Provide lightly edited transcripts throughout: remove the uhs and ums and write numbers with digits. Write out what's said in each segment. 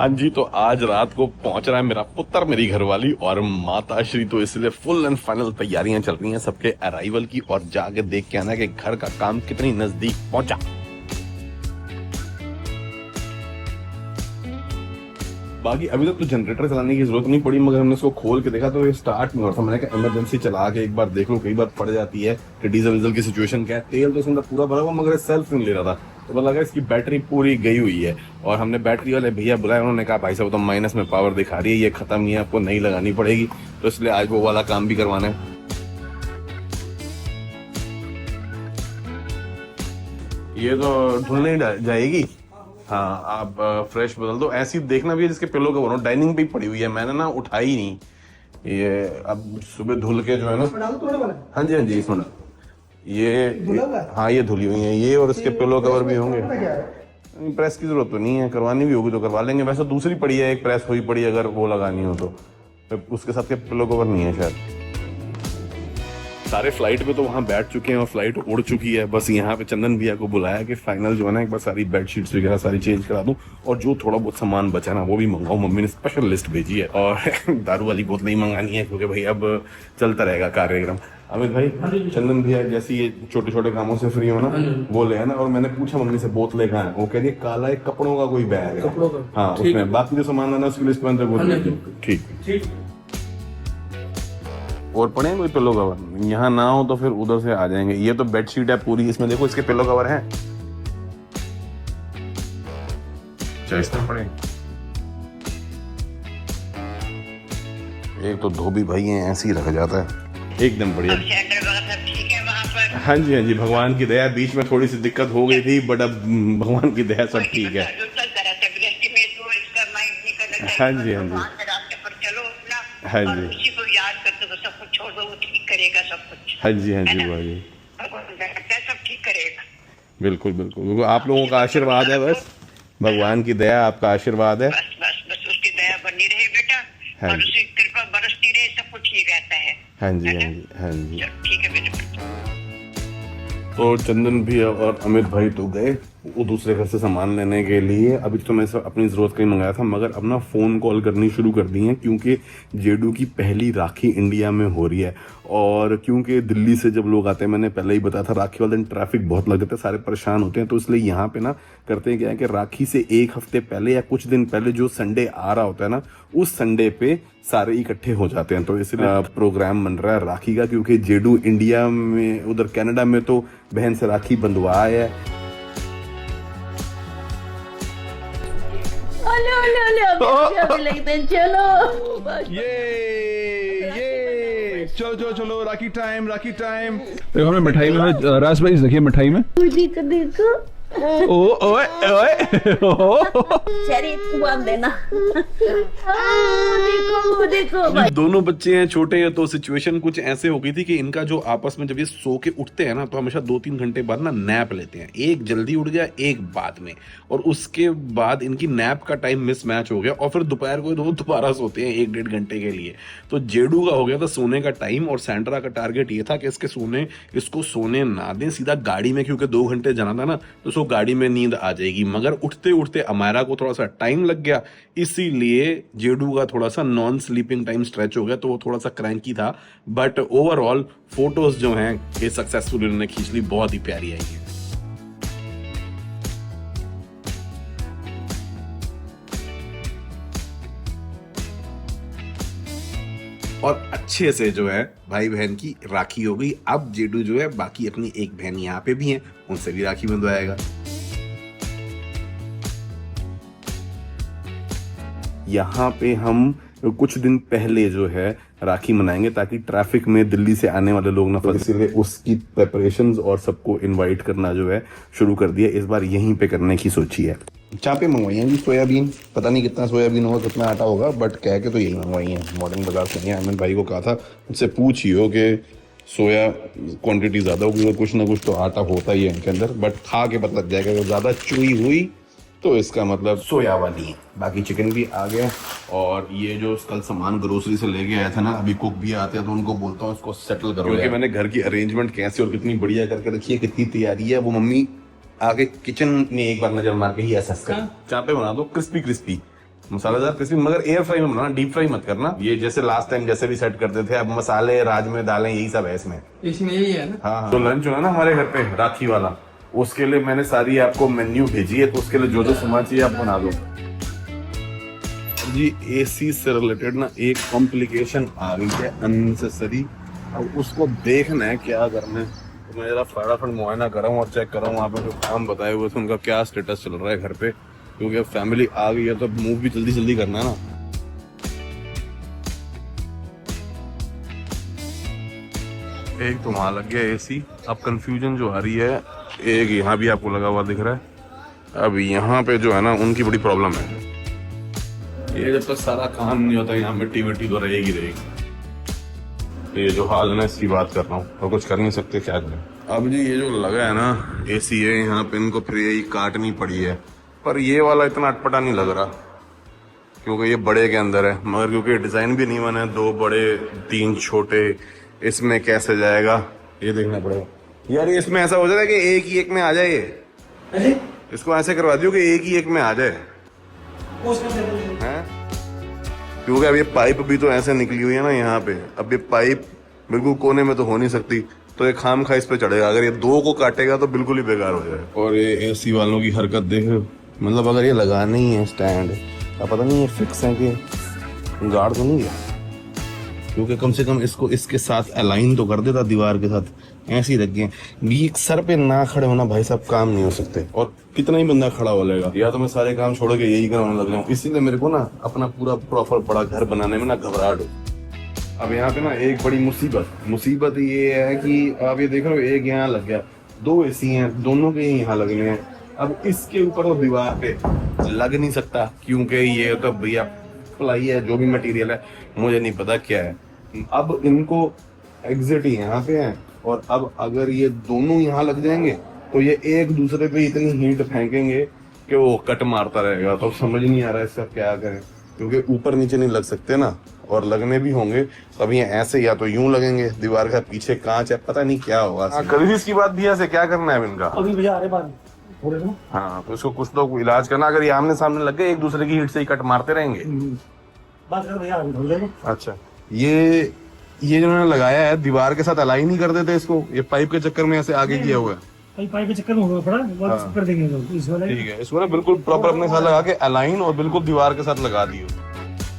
हाँ जी, तो आज रात को पहुंच रहा है मेरा पुत्र, मेरी घरवाली और माता श्री। तो इसलिए फुल एंड फाइनल तैयारियां चल रही हैं सबके अराइवल की, और जाके देख के आना कि घर का काम कितनी नजदीक पहुंचा। बाकी अभी तक तो जनरेटर चलाने की जरूरत नहीं पड़ी, मगर हमने इसको खोल के देखा तो ये स्टार्ट नहीं हो रहा था। मैंने कहा इमरजेंसी चला के एक बार देख लो, कई बार पड़ जाती है कि डीजल वीजल की सिचुएशन क्या है। तेल तो इसमें पूरा भरा हुआ मगर सेल्फ नहीं ले रहा था, तो पता लगा इसकी बैटरी पूरी गई हुई है। और हमने बैटरी वाले भैया बुलाए, उन्होंने कहा भाई साहब तो माइनस में पावर दिखा रही है, ये खत्म ही है, आपको नई लगानी पड़ेगी। तो इसलिए आज वो वाला काम भी करवाना है। ये तो धुलने जाएगी। हाँ, आप फ्रेश बदल दो। ऐसी देखना भी है जिसके पिलो कवर हो, डाइनिंग पे ही पड़ी हुई है, मैंने ना उठाई नहीं। ये अब सुबह धुल के जो है ना। हाँ जी हाँ जी, इसमें ये हाँ ये धुली हुई है ये, और इसके पिलो कवर भी होंगे। प्रेस की जरूरत तो नहीं है, करवानी भी होगी तो करवा लेंगे। वैसे दूसरी पड़ी है, एक प्रेस हुई पड़ी है, अगर वो लगानी हो तो उसके साथ के पिलो कवर नहीं है शायद। सारे फ्लाइट पे तो वहाँ बैठ चुके हैं और फ्लाइट उड़ चुकी है। बस यहाँ पे चंदन भैया को बुलाया कि फाइनल जो है ना एक बार सारी बेडशीट्स वगैरह सारी चेंज करा दूं, और जो थोड़ा बहुत सामान बचा ना वो भी मंगाऊं। मम्मी ने स्पेशल लिस्ट भेजी है, और दारू वाली बोतल नहीं मंगानी है क्योंकि भाई अब चलता रहेगा कार्यक्रम। अमित भाई, चंदन भैया जैसे ये छोटे छोटे कामों से फ्री हो ना वो ले आना। और मैंने पूछा मम्मी से बोतलें कहाँ है, वो कह रही है काला एक कपड़ों का कोई बैग है। हाँ, उसमें बाकी जो सामान आना उसकी लिस्ट में। ठीक। और पड़े कोई पिलो कवर यहाँ ना हो तो फिर उधर से आ जाएंगे। ये तो बेडशीट है पूरी, इसमें देखो इसके पिलो कवर हैं। इसमें पड़े एक तो धोबी भाई है, ऐसे ही रखा जाता है एकदम बढ़िया। ठीक है वहाँ पर। हाँ जी, भगवान की दया। बीच में थोड़ी सी दिक्कत हो गई थी, बट अब भगवान की दया सब ठीक है। हाँ जी रास्ते पर चलो अपना, हाँ और जी, उसी को याद करते हुए सब कुछ छोड़ दो, वो ठीक करेगा सब कुछ। हाँ जी भाई, सब ठीक करेगा। बिल्कुल। आप लोगों का आशीर्वाद है, बस भगवान की दया, आपका आशीर्वाद है। बस उसकी दया बनी रहे बेटा, हाँ और जी। उसकी कृपा बरसती रहे, सब कुछ ठीक रहता है। हाँ जी। चलो ठीक है बेटा। तो चंदन भी और अमित भाई तो गए वो दूसरे घर से सामान लेने के लिए। अभी तो मैं सब अपनी जरूरत का ही मंगाया था, मगर अब ना फोन कॉल करनी शुरू कर दी है क्योंकि जेडू की पहली राखी इंडिया में हो रही है। और क्योंकि दिल्ली से जब लोग आते हैं, मैंने पहले ही बताया था, राखी वाले दिन ट्रैफिक बहुत लग जाता है, सारे परेशान होते हैं। तो इसलिए यहाँ पे ना करते हैं क्या है कि राखी से एक हफ्ते पहले या कुछ दिन पहले जो संडे आ रहा होता है ना, उस संडे पे सारे इकट्ठे हो जाते हैं। तो इसलिए प्रोग्राम बन रहा है राखी का, क्योंकि जेडू इंडिया में, उधर कनाडा में तो बहन से राखी बंधवा है। अभी लगते हैं, चलो ये चलो राखी टाइम। देखो हमें मिठाई में रास्पबेरीज देखिए मिठाई में। देखो देखो ओए चरी बांध देना। देखो ये दोनों बच्चे हैं, छोटे हैं, तो सिचुएशन कुछ ऐसे हो गई थी कि इनका जो आपस में जब ये सो के उठते हैं ना, तो हमेशा 2-3 घंटे बाद ना नैप लेते हैं। एक जल्दी उठ गया, एक बाद में, और उसके बाद इनकी नैप का टाइम मिसमैच हो गया, और फिर दोपहर को वो दोबारा सोते हैं 1-1.5 घंटे के लिए। तो जेडू का हो गया था सोने का टाइम, और सैंड्रा का टारगेट ये था कि इसको सोने ना दें, सीधा गाड़ी में, क्योंकि 2 घंटे जाना था ना, तो गाड़ी में नींद आ जाएगी। मगर उठते उठते अमायरा को थोड़ा सा टाइम लग गया, इसीलिए जेडू का थोड़ा सा नॉन स्लीपिंग टाइम स्ट्रेच हो गया, तो वो थोड़ा सा क्रैंकी था। बट ओवरऑल फोटोज जो हैं ये सक्सेसफुल उन्होंने खींच ली, बहुत ही प्यारी आई है। और अच्छे से जो है भाई बहन की राखी हो गई। अब जेडू जो है बाकी अपनी एक बहन यहाँ पे भी है, उनसे भी राखी बंधवाएगा। यहाँ पे हम कुछ दिन पहले जो है राखी मनाएंगे, ताकि ट्रैफिक में दिल्ली से आने वाले लोग ना फंसे, इसीलिए उसकी प्रेपरेशंस और सबको इनवाइट करना जो है शुरू कर दिया। इस बार यहीं पे करने की सोची है। चापे मंगवाई हैं जी, सोयाबीन, पता नहीं कितना सोयाबीन होगा, कितना आटा होगा, बट कह के तो यही मंगवाई है मॉडर्न बाजार से। अमित भाई को कहा था मुझसे पूछियो कि सोया क्वांटिटी ज्यादा होगी, कुछ ना कुछ तो आटा होता ही है इनके अंदर, बट खा के पता लग जाएगा कि ज्यादा चुई हुई तो इसका मतलब सोया वाली है। बाकी चिकन भी आ गया, और ये जो कल सामान ग्रोसरी से लेके आया था ना, अभी कुक भी आते हैं तो उनको बोलता हूँ इसको सेटल करो, क्योंकि मैंने घर की अरेंजमेंट कैसे और कितनी बढ़िया करके रखी है, कितनी तैयारी है, वो मम्मी आगे किचन में एक बार नजर मार के ही असेस कर। चापे बना दो क्रिस्पी क्रिस्पी, मसालेदार क्रिस्पी, मगर एयर फ्राई में बनाना, डीप फ्राई मत करना। ये जैसे लास्ट टाइम जैसे भी सेट करते थे, अब मसाले राजमे दालें यही सब है इसमें यही है ना। हाँ। तो लंच हुआ ना हमारे घर पे राखी वाला, उसके लिए मैंने सारी आपको मेन्यू भेजी है, तो उसके लिए जो जो सामान चाहिए आप बना दो जी। एसी से रिलेटेड ना एक कॉम्प्लिकेशन आ गई है अननेसेसरी, अब उसको देखना है क्या करना है। तो मैं जरा फटाफट मुआयना कराऊँ और चेक कराऊँ वहाँ पे जो काम बताए हुए थे उनका क्या स्टेटस चल रहा है घर पे, क्योंकि अब फैमिली आ गई है तो मूव भी जल्दी जल्दी करना है ना। एक तो वहां लग गया एसी, अब कंफ्यूजन जो आ रही है, एक यहाँ भी आपको लगा हुआ दिख रहा है। अब यहाँ पे जो है ना उनकी बड़ी प्रॉब्लम है, ये जब तक सारा काम नहीं होता यहाँ मिट्टी मिट्टी तो रहेगी रहेगी। ये जो हाल है ना इसकी बात कर रहा हूँ, और कुछ कर नहीं सकते, क्या करें। अब जी ये जो लगा है ना एसी है यहाँ पे, इनको फिर यही काटनी पड़ी है, पर ये वाला इतना अटपटा नहीं लग रहा क्योंकि ये बड़े के अंदर है, मगर क्योंकि डिजाइन भी नहीं बना है, 2 बड़े 3 छोटे, इसमें कैसे जाएगा ये देखना पड़ेगा। यार इसमें ऐसा हो जाता है कि एक ही एक में आ जाए, ये इसको ऐसे करवा दियो कि एक ही एक में आ जाए हैं? क्योंकि अब ये पाइप भी तो ऐसे निकली हुई है ना यहाँ पे, अब ये पाइप बिल्कुल कोने में तो हो नहीं सकती, तो ये खाम खा इस पे चढ़ेगा। अगर ये 2 को काटेगा तो बिल्कुल ही बेकार हो जाए। और ये एसी वालों की हरकत देख, मतलब अगर ये लगाना ही है स्टैंड, अब पता नहीं ये फिक्स है कि गाड़ तो नहीं है, क्योंकि कम से कम इसको इसके साथ अलाइन तो कर देता दीवार के साथ, ऐसे ही रख गए। ये सर पे ना खड़े होना भाई साहब काम नहीं हो सकते, और कितना ही बंदा खड़ा हो लेगा, या तो मैं सारे काम छोड़ के यही कराने लग जाऊँ। इसीलिए मेरे को ना अपना पूरा प्रॉपर बड़ा घर बनाने में ना घबराहट हो। अब यहाँ पे ना एक बड़ी मुसीबत ये है कि आप ये देख रहे हो, एक यहाँ लग गया, 2 एसी हैं, दोनों के यहाँ लगने हैं। अब इसके ऊपर वो दीवार पे लग नहीं सकता, क्योंकि ये तो भैया प्लाई है, जो भी मटेरियल है मुझे नहीं पता क्या है। अब इनको एग्जिट ही यहाँ पे है, और अब अगर ये दोनों यहाँ लग जाएंगे तो ये एक दूसरे पे इतनी हीट फेंकेंगे कि वो कट मारता रहेगा। तो समझ नहीं आ रहा है इसका क्या करें, क्योंकि ऊपर नीचे नहीं लग सकते ना, और लगने भी होंगे तब ये ऐसे या तो यूं लगेंगे, दीवार का पीछे कांच है, पता नहीं क्या होगा। कभी इसकी बात भी ऐसे क्या करना है इनका अभी भैया आ रहे बात थोड़े ना। हाँ, तो इसको कुछ तो इलाज करना। अगर ये आमने सामने लग गए एक दूसरे की हीट से ही कट मारते रहेंगे। बात कर भैया अभी थोड़े ना। अच्छा, ये जो उन्होंने लगाया है दीवार के साथ अलाइन ही कर देते इसको, ये पाइप के चक्कर में ऐसे आगे किया हुआ है। पाइप के चक्कर में होगा पड़ा, वो कर देंगे लोग इस वाला। ठीक है, इसको ना बिल्कुल प्रॉपर अपने साथ लगा के अलाइन और बिल्कुल दीवार के साथ लगा दियो।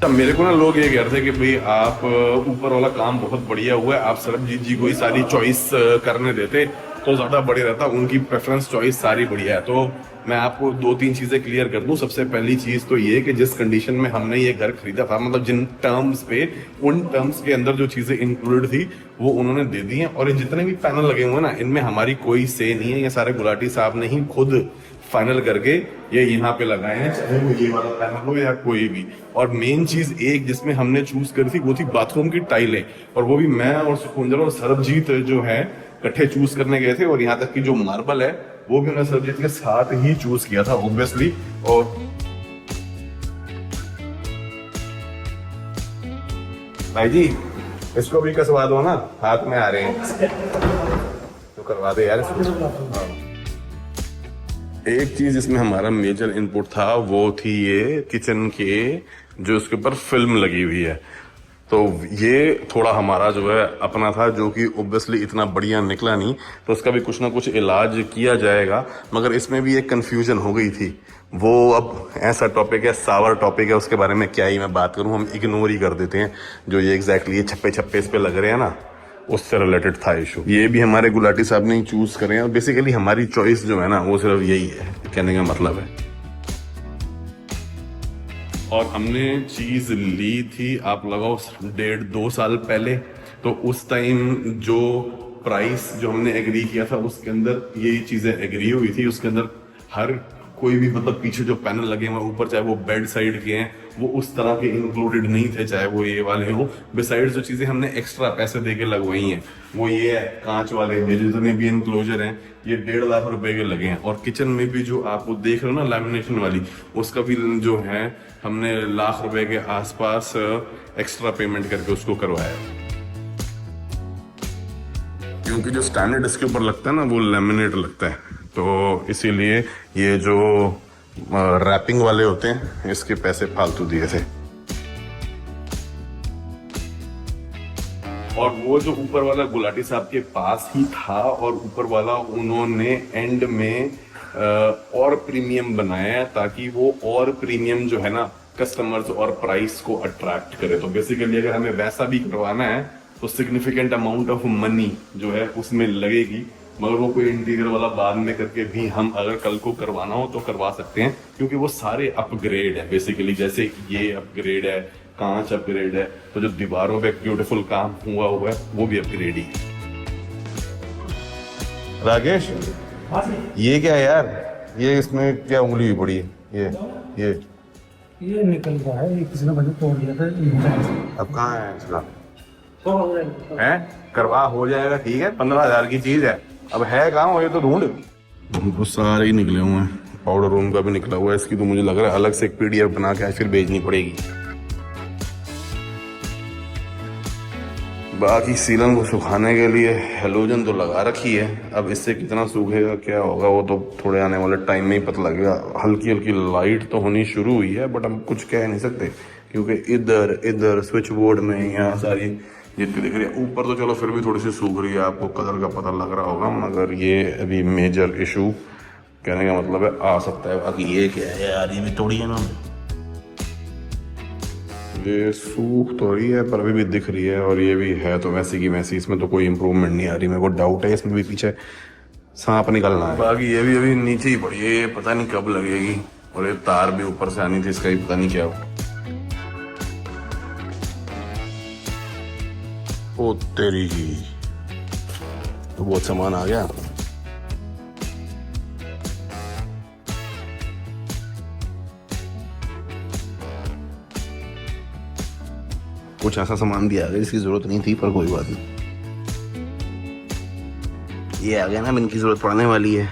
तब मेरे को ना लोग ये कह रहे थे कि भाई आप ऊपर वाला काम बहुत बढ़िया हुआ है, आप सरबजीत जी को ही सारी चॉइस करने देते तो ज्यादा बढ़िया रहता, उनकी प्रेफरेंस चॉइस सारी बढ़िया है। तो मैं आपको 2-3 चीजें क्लियर कर दूं। सबसे पहली चीज तो ये कि जिस कंडीशन में हमने ये घर खरीदा था, मतलब जिन टर्म्स पे, उन टर्म्स के अंदर जो चीजें इंक्लूडेड थी वो उन्होंने दे दी हैं। और ये जितने भी पैनल लगे हुए हैं ना, इनमें हमारी कोई से नहीं है, ये सारे गुलाटी साहब ने ही खुद फाइनल करके ये यहाँ पे लगाए हैं, चाहे वो ये वाला पैनल हो या कोई भी। और मेन चीज एक जिसमें हमने चूज करी थी वो थी बाथरूम की टाइलें, और वो भी मैं और सुखुंजर और सरबजीत जो है इकट्ठे चूज करने गए थे। और यहाँ तक कि जो मार्बल है वो भी उन्होंने सरबजीत के साथ ही चूज किया था ऑब्वियसली। और भाई जी इसको भी कसवा दो ना, हाथ में आ रहे हैं तो करवा दे यार इसको। हाँ। एक चीज इसमें हमारा मेजर इनपुट था वो थी ये किचन के जो इसके ऊपर फिल्म लगी हुई है, तो ये थोड़ा हमारा जो है अपना था, जो कि ऑब्वियसली इतना बढ़िया निकला नहीं, तो उसका भी कुछ ना कुछ इलाज किया जाएगा। मगर इसमें भी एक कंफ्यूजन हो गई थी, वो अब ऐसा टॉपिक है, सावर टॉपिक है, उसके बारे में क्या ही मैं बात करूं, हम इग्नोर ही कर देते हैं। जो ये एग्जैक्टली ये छप्पे इस पे लग रहे हैं ना, उससे रिलेटेड था इशू। ये भी हमारे गुलाटी साहब ने ही चूज करे हैं, और बेसिकली हमारी चॉइस जो है ना वो सिर्फ यही है, कहने का मतलब है। और हमने चीज ली थी आप लगाओ 1.5-2 साल पहले, तो उस टाइम जो प्राइस जो हमने एग्री किया था उसके अंदर ये चीजें एग्री हुई थी। उसके अंदर हर कोई भी मतलब पीछे जो पैनल लगे हुए ऊपर, चाहे वो बेड साइड के हैं, वो उस तरह के इंक्लूडेड नहीं थे, चाहे वो ये वाले हो। बिसाइड्स जो चीजें हमने एक्स्ट्रा पैसे देके लगवाई हैं वो ये है, कांच वाले ये जितने भी इनक्लोजर हैं ये 1.5 लाख रुपए के लगे हैं। और किचन में भी जो आप वो देख रहे हो ना लैमिनेशन वाली, उसका भी जो है हमने 1 लाख रुपए के आसपास एक्स्ट्रा पेमेंट करके उसको करवाया, क्योंकि जो स्टैंडर्ड इसके ऊपर लगता है ना वो लैमिनेट लगता है। तो इसीलिए ये जो रैपिंग वाले होते हैं, इसके पैसे फालतू दिए थे। और वो जो ऊपर वाला गुलाटी साहब के पास ही था, और ऊपर वाला उन्होंने एंड में और प्रीमियम बनाया है ताकि वो और प्रीमियम जो है ना कस्टमर्स और प्राइस को अट्रैक्ट करे। तो बेसिकली अगर हमें वैसा भी करवाना है तो सिग्निफिकेंट अमाउंट ऑफ मनी जो है उसमें लगेगी, मगर वो कोई इंटीरियर वाला बाद में करके भी हम अगर कल को करवाना हो तो करवा सकते हैं, क्योंकि वो सारे अपग्रेड है बेसिकली। जैसे ये अपग्रेड है, कांच अपग्रेड है, तो जो दीवारों पे ब्यूटीफुल काम हुआ है वो भी अपग्रेड ही है। राकेश, ये क्या है यार? ये इसमें क्या उंगली हुई पड़ी है? ये निकल रहा है, किसी ने बंद तोड़ दिया था। अब कहाँ है इसका? है करवा हो जाएगा, ठीक है, 15,000 की चीज है। अब है कहाँ हो, ये तो ढूंढ। वो सारे ही निकले हुए हैं, पाउडर रूम का भी निकला हुआ है। इसकी तो मुझे लग रहा है अलग से एक PDF बना के फिर भेजनी पड़ेगी। बाकी सीलन को सुखाने के लिए हेलोजन तो लगा रखी है, अब इससे कितना सूखेगा क्या होगा वो तो थोड़े आने वाले टाइम में ही पता लगेगा। हल्की हल्की लाइट तो होनी शुरू हुई है, बट हम कुछ कह नहीं सकते क्योंकि इधर स्विच बोर्ड में यहाँ सारी जितनी दिख रही है। ऊपर तो चलो फिर भी थोड़ी सी सूख रही है, आपको कलर का पता लग रहा होगा, मगर ये अभी मेजर इशू कहने का मतलब है आ सकता है। बाकी ये क्या है यार, ये भी थोड़ी है ना, ये सूख तो रही है पर अभी भी दिख रही है, और ये भी है तो वैसी की वैसी, इसमें तो कोई इम्प्रूवमेंट नहीं आ रही। मेरे को डाउट है इसमें भी पीछे सांप निकलना है। बाकी ये भी अभी नीचे ही पड़ी है, ये पता नहीं कब लगेगी, और ये तार भी ऊपर से आनी थी, इसका ही पता नहीं क्या हो। ओ तेरी ही, तो बहुत सामान आ गया। कुछ ऐसा सामान भी आ गया जिसकी जरूरत नहीं थी, पर कोई बात नहीं। ये आ गया ना, इनकी जरूरत पड़ने वाली है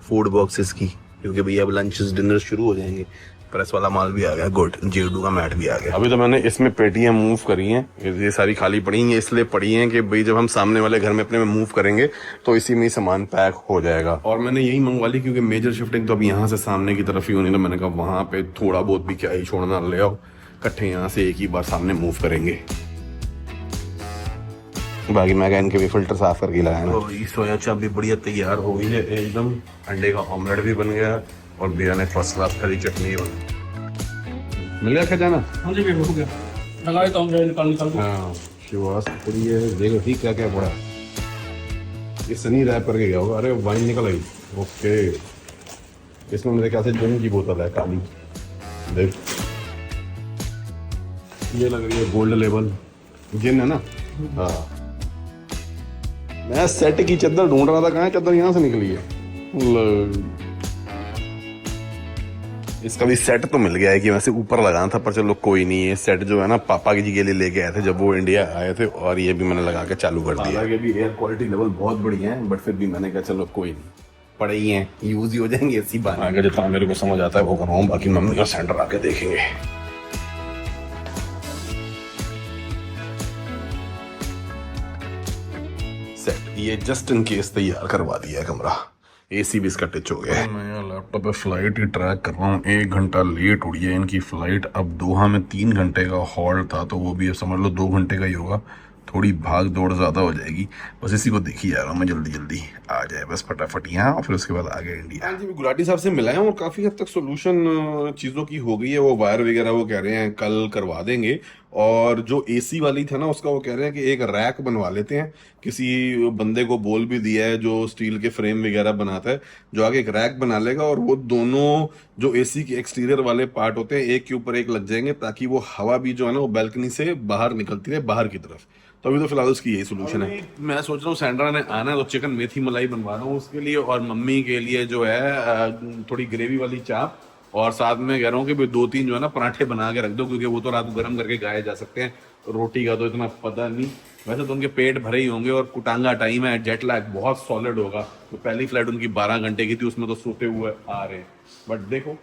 फूड बॉक्सेस की, क्योंकि भैया अब लंचेस डिनर शुरू हो जाएंगे। प्रेस वाला माल भी आ गया, गुड। जेडू का मैट भी आ गया। अभी तो मैंने इसमें पेटियां मूव करी हैं, ये सारी खाली पड़ी हैं, इसलिए पड़ी हैं कि भाई जब हम सामने वाले घर में अपने में मूव करेंगे तो इसी में ही सामान पैक हो जाएगा। और मैंने यही मंगवा ली क्योंकि मेजर शिफ्टिंग तो अब यहाँ से सामने की तरफ ही होनी, तो मैंने कहा वहां पे थोड़ा बहुत भी क्या ही छोड़ना, ले आओ इकट्ठे यहाँ से एक ही बार सामने मूव करेंगे। बाकी मैं इनके भी फिल्टर साफ करके लगाया ना। तो सोया चाप भी बढ़िया तैयार हो गई है एकदम, अंडे का ऑमलेट भी बन गया, और बिरयानी फर्स्ट क्लास हरी चटनी बन। मिल गया खजाना? हाँ जी, हो गया, लगा देता हूँ निकाल। हाँ शिवास पड़ी है, देखो ठीक क्या क्या पड़ा। ये सनी रैप करके गया होगा। अरे वाइन निकल आई, ओके। इसमें मेरे ख्याल से जिन की बोतल है काली, देख ये लग रही है गोल्ड लेवल जिन है ना। हाँ मैं सेट की चद्दर ढूंढ रहा था, कहाँ चद्दर यहाँ से निकली है। इसका भी सेट तो मिल गया है कि वैसे ऊपर लगाना था, पर चलो कोई नहीं। ये सेट जो है ना पापा जी के लिए लेके आए थे जब वो इंडिया आए थे, और ये भी मैंने लगा के चालू कर दिया। हालांकि भी एयर क्वालिटी लेवल बहुत बढ़िया है, बट फिर भी मैंने कहा चलो कोई नहीं, पड़े ही हैं, यूज ही हो जाएंगे इसी बार। आगे जितना मेरे को समझ आता है वो कर रहा हूँ, बाकी मम्मी का सेंटर आके देखेंगे। सेट ये जस्ट इन केस तैयार करवा दिया है कमरा। AC भी इसका टच हो गया है। मैं यहाँ लैपटॉप पे फ्लाइट ही ट्रैक कर रहा हूँ, 1 घंटा लेट उड़ी है इनकी फ्लाइट। अब दोहा में 3 घंटे का हॉल्ट था, तो वो भी अब समझ लो 2 घंटे का ही होगा। थोड़ी भाग दौड़ ज़्यादा हो जाएगी, बस इसी को देखी जा रहा हूँ मैं, जल्दी जल्दी आ जाए बस फटाफट यहाँ, और फिर उसके बाद आगे इंडिया। हाँ जी, गुलाटी साहब से मिला है और काफ़ी हद तक सोल्यूशन चीज़ों की हो गई है। वो वायर वगैरह वो कह रहे हैं कल करवा देंगे, और जो AC वाली था ना उसका वो कह रहे हैं कि एक रैक बनवा लेते हैं। किसी बंदे को बोल भी दिया है जो स्टील के फ्रेम वगैरह बनाता है, जो आगे एक रैक बना लेगा, और वो दोनों जो AC के एक्सटीरियर वाले पार्ट होते हैं एक के ऊपर एक लग जाएंगे, ताकि वो हवा भी जो है ना वो बैल्कनी से बाहर निकलती रहे बाहर की तरफ। तो अभी तो फिलहाल उसकी यही सोल्यूशन है। मैं सोच रहा हूँ सैंड्रा ने आना है तो चिकन मेथी मलाई बनवा रहा हूँ उसके लिए, और मम्मी के लिए जो है थोड़ी ग्रेवी वाली चाप, और साथ में कह रहा हूँ कि 2-3 जो है ना पराठे बना के रख दो, क्योंकि वो तो रात को गर्म करके खाए जा सकते हैं। रोटी का तो इतना पता नहीं, वैसे तो उनके पेट भरे ही होंगे, और कुटांगा टाइम है, जेट लैग बहुत सॉलिड होगा। तो पहली फ्लाइट उनकी 12 घंटे की थी, उसमें तो सोते हुए आ रहे हैं, बट देखो